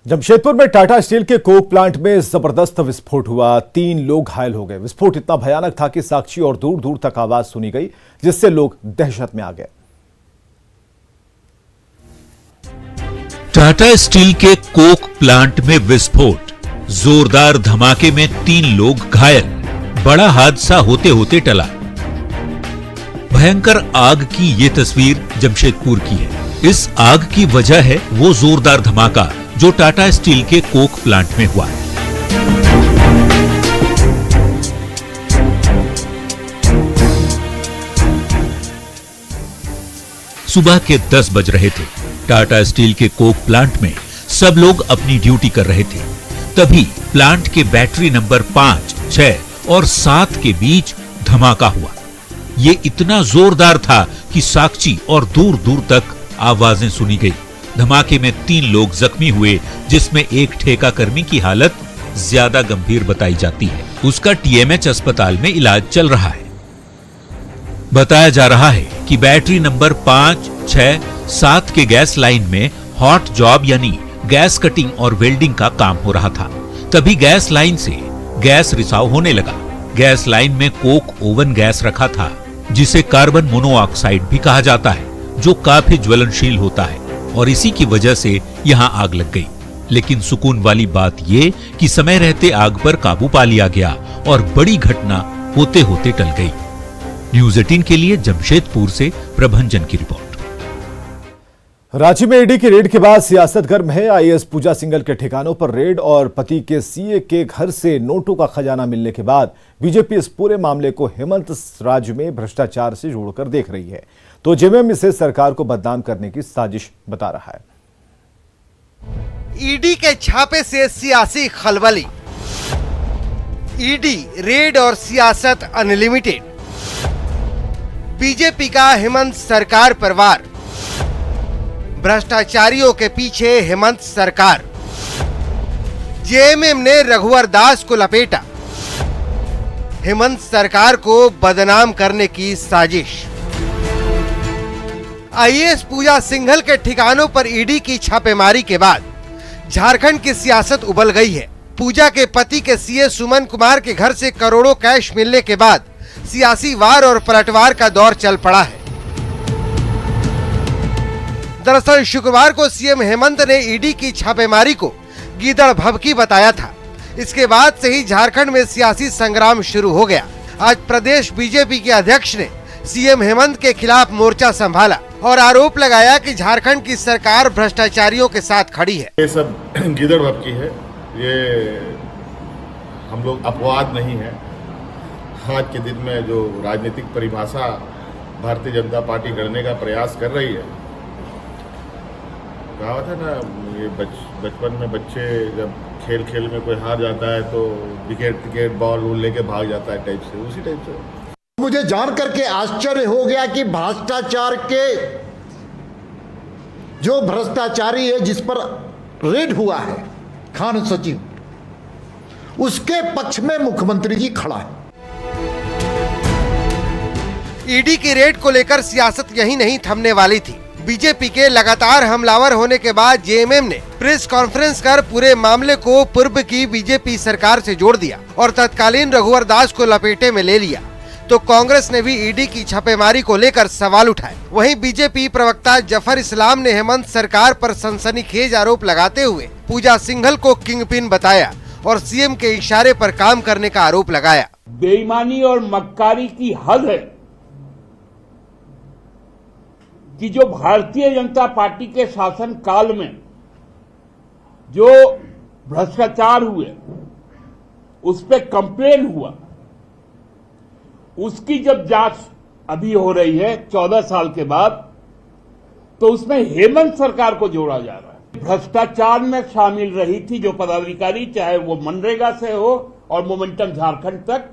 जमशेदपुर में टाटा स्टील के Coke plant में जबरदस्त विस्फोट हुआ। 3 लोग घायल हो गए। विस्फोट इतना भयानक था कि साक्षी और दूर दूर तक आवाज सुनी गई, जिससे लोग दहशत में आ गए। टाटा स्टील के कोक प्लांट में विस्फोट, जोरदार धमाके में 3 लोग घायल। बड़ा हादसा होते होते टला। भयंकर आग की ये तस्वीर जमशेदपुर की है। इस आग की वजह है वो जोरदार धमाका जो टाटा स्टील के कोक प्लांट में हुआ। सुबह के 10 बज रहे थे। टाटा स्टील के कोक प्लांट में सब लोग अपनी ड्यूटी कर रहे थे। तभी प्लांट के बैटरी नंबर 5, 6 और 7 के बीच धमाका हुआ। ये इतना जोरदार था कि साक्षी और दूर दूर तक आवाजें सुनी गई। धमाके में 3 लोग जख्मी हुए, जिसमें एक ठेका कर्मी की हालत ज्यादा गंभीर बताई जाती है। उसका टीएमएच अस्पताल में इलाज चल रहा है। बताया जा रहा है कि बैटरी नंबर 5, 6, 7 के गैस लाइन में हॉट जॉब यानी गैस कटिंग और वेल्डिंग का काम हो रहा था। तभी गैस लाइन से गैस रिसाव होने लगा। गैस लाइन में कोक ओवन गैस रखा था, जिसे कार्बन मोनोऑक्साइड भी कहा जाता है, जो काफी ज्वलनशील होता है, और इसी की वजह से यहां आग लग गई। लेकिन सुकून वाली बात ये कि समय रहते आग पर काबू पा लिया गया और बड़ी घटना होते होते टल गई। न्यूज़ 18 के लिए जमशेदपुर से प्रभंजन की रिपोर्ट। रांची में ईडी की रेड के बाद सियासत गर्म है। आईएएस पूजा सिंघल के ठिकानों पर रेड और पति के सीए के घर से नोटों का खजाना मिलने के बाद बीजेपी इस पूरे मामले को हेमंत राज्य में भ्रष्टाचार से जोड़कर देख रही है, तो जेएमएम इसे सरकार को बदनाम करने की साजिश बता रहा है। ईडी के छापे से सियासी खलबली। ईडी रेड और सियासत अनलिमिटेड। बीजेपी का हेमंत सरकार पर वार। भ्रष्टाचारियों के पीछे हेमंत सरकार। जेएमएम ने रघुवर दास को लपेटा। हेमंत सरकार को बदनाम करने की साजिश। आईएएस पूजा सिंघल के ठिकानों पर ईडी की छापेमारी के बाद झारखंड की सियासत उबल गई है। पूजा के पति के सीए सुमन कुमार के घर से करोड़ों कैश मिलने के बाद सियासी वार और पलटवार का दौर चल पड़ा है। दरअसल शुक्रवार को सीएम हेमंत ने ईडी की छापेमारी को गीदड़ भभकी बताया था। इसके बाद से ही झारखंड में सियासी संग्राम शुरू हो गया। आज प्रदेश बीजेपी के अध्यक्ष ने सीएम हेमंत के खिलाफ मोर्चा संभाला और आरोप लगाया कि झारखंड की सरकार भ्रष्टाचारियों के साथ खड़ी है। ये सब गीदड़ भभकी है, ये हम लोग अपवाद नहीं है। आज के दिन में जो राजनीतिक परिभाषा भारतीय जनता पार्टी गढ़ने का प्रयास कर रही है, कहा था ना, ये बचपन में बच्चे जब खेल खेल में कोई हार जाता है तो विकेट बॉल लेके भाग जाता है, टाइप से, उसी टाइप से। मुझे जान करके आश्चर्य हो गया कि भ्रष्टाचार के जो भ्रष्टाचारी है, जिस पर रेड हुआ है खान सचिव, उसके पक्ष में मुख्यमंत्री जी खड़ा है। ईडी की रेड को लेकर सियासत यही नहीं थमने वाली थी। बीजेपी के लगातार हमलावर होने के बाद जेएमएम ने प्रेस कॉन्फ्रेंस कर पूरे मामले को पूर्व की बीजेपी सरकार से जोड़ दिया और तत्कालीन रघुवर दास को लपेटे में ले लिया। तो कांग्रेस ने भी ईडी की छापेमारी को लेकर सवाल उठाए। वहीं बीजेपी प्रवक्ता जफर इस्लाम ने हेमंत सरकार पर सनसनीखेज आरोप लगाते हुए पूजा सिंघल को किंगपिन बताया और सीएम के इशारे पर काम करने का आरोप लगाया। बेईमानी और मक्कारी की हद है कि जो भारतीय जनता पार्टी के शासन काल में जो भ्रष्टाचार हुए, उस पे कंप्लेन हुआ, उसकी जब जांच अभी हो रही है 14 साल के बाद, तो उसमें हेमंत सरकार को जोड़ा जा रहा है। भ्रष्टाचार में शामिल रही थी जो पदाधिकारी, चाहे वो मनरेगा से हो और मोमेंटम झारखंड तक,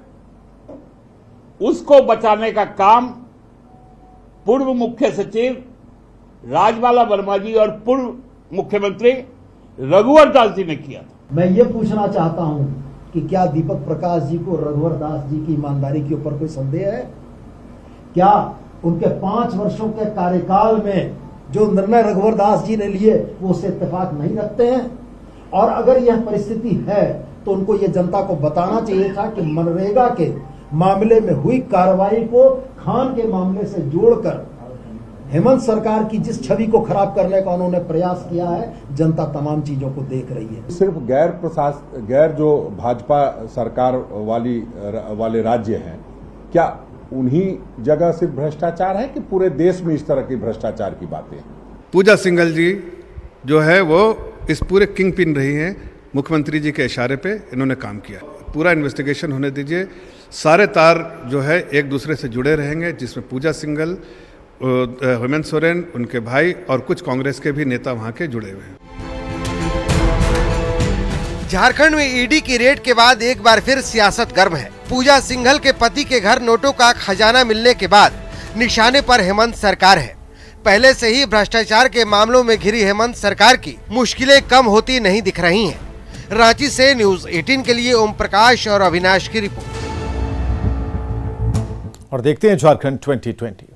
उसको बचाने का काम पूर्व मुख्य सचिव राजबाला वर्मा जी और पूर्व मुख्यमंत्री रघुवर दास जी ने किया था। मैं ये पूछना चाहता हूं कि क्या दीपक प्रकाश जी को रघुवर दास जी की ईमानदारी के ऊपर कोई संदेह है? क्या उनके 5 वर्षों के कार्यकाल में जो निर्णय रघुवर दास जी ने लिए वो उससे इत्तेफाक नहीं रखते हैं? और अगर यह परिस्थिति है तो उनको यह जनता को बताना चाहिए था कि मनरेगा के मामले में हुई कार्रवाई को खान के मामले से जोड़कर हेमंत सरकार की जिस छवि को खराब करने का उन्होंने प्रयास किया है, जनता तमाम चीजों को देख रही है। सिर्फ गैर जो भाजपा सरकार वाले राज्य हैं, क्या उन्हीं जगह सिर्फ भ्रष्टाचार है कि पूरे देश में इस तरह की भ्रष्टाचार की बातें हैं? पूजा सिंघल जी जो है वो इस पूरे किंग पिन रही हैं। मुख्यमंत्री जी के इशारे पे इन्होंने काम किया। पूरा इन्वेस्टिगेशन होने दीजिए। सारे तार जो है एक दूसरे से जुड़े रहेंगे, जिसमें पूजा सिंघल, हेमंत सोरेन, उनके भाई और कुछ कांग्रेस के भी नेता वहां के जुड़े हुए हैं। झारखंड में ईडी की रेड के बाद एक बार फिर सियासत गर्म है। पूजा सिंघल के पति के घर नोटों का खजाना मिलने के बाद निशाने पर हेमंत सरकार है। पहले से ही भ्रष्टाचार के मामलों में घिरी हेमंत सरकार की मुश्किलें कम होती नहीं दिख रही हैं। रांची से न्यूज़ 18 के लिए ओम प्रकाश और अविनाश की रिपोर्ट। और देखते हैं झारखंड 2020।